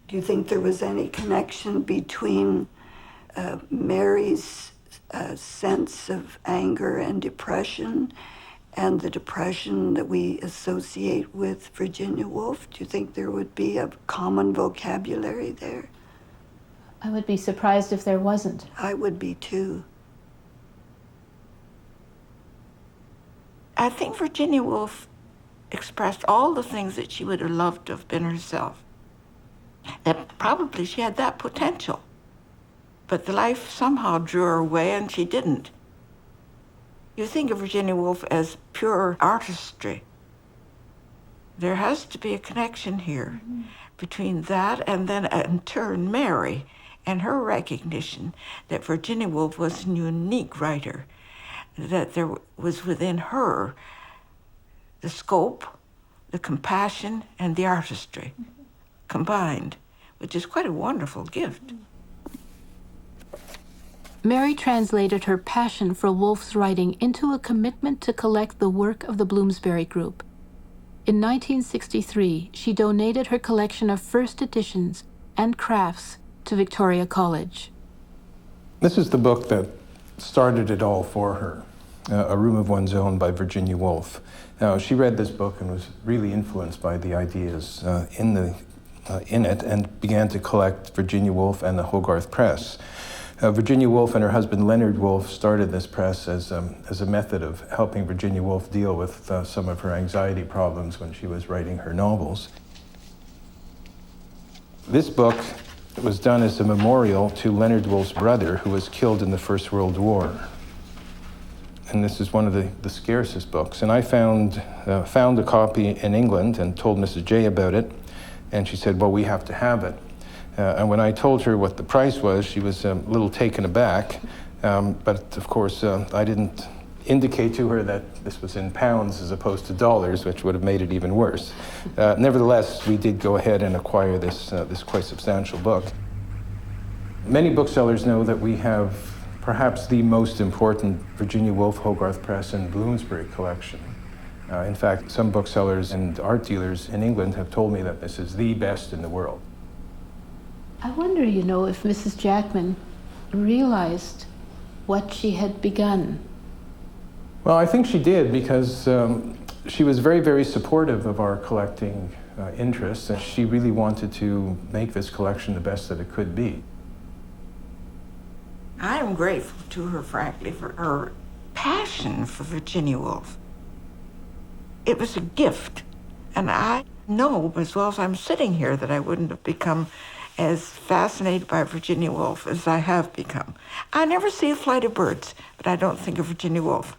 Do you think there was any connection between Mary's sense of anger and depression and the depression that we associate with Virginia Woolf? Do you think there would be a common vocabulary there? I would be surprised if there wasn't. I would be too. I think Virginia Woolf expressed all the things that she would have loved to have been herself. That probably she had that potential. But the life somehow drew her away and she didn't. You think of Virginia Woolf as pure artistry. There has to be a connection here between that and then in turn Mary and her recognition that Virginia Woolf was a unique writer, that there was within her the scope, the compassion, and the artistry combined, which is quite a wonderful gift. Mary translated her passion for Woolf's writing into a commitment to collect the work of the Bloomsbury Group. In 1963, she donated her collection of first editions and crafts to Victoria College. This is the book that started it all for her, A Room of One's Own by Virginia Woolf. Now, she read this book and was really influenced by the ideas in it and began to collect Virginia Woolf and the Hogarth Press. Virginia Woolf and her husband Leonard Woolf started this press as a method of helping Virginia Woolf deal with some of her anxiety problems when she was writing her novels. This book was done as a memorial to Leonard Woolf's brother, who was killed in the First World War. And this is one of the scarcest books. And I found a copy in England and told Mrs. J about it. And she said, well, we have to have it. And when I told her what the price was, she was a little taken aback. But of course, I didn't indicate to her that this was in pounds as opposed to dollars, which would have made it even worse. Nevertheless, we did go ahead and acquire this quite substantial book. Many booksellers know that we have perhaps the most important Virginia Woolf, Hogarth Press, and Bloomsbury collection. In fact, some booksellers and art dealers in England have told me that this is the best in the world. I wonder, if Mrs. Jackman realized what she had begun. Well, I think she did, because she was very, very supportive of our collecting interests, and she really wanted to make this collection the best that it could be. I am grateful to her, frankly, for her passion for Virginia Woolf. It was a gift, and I know as well as I'm sitting here that I wouldn't have become as fascinated by Virginia Woolf as I have become. I never see a flight of birds, but I don't think of Virginia Woolf.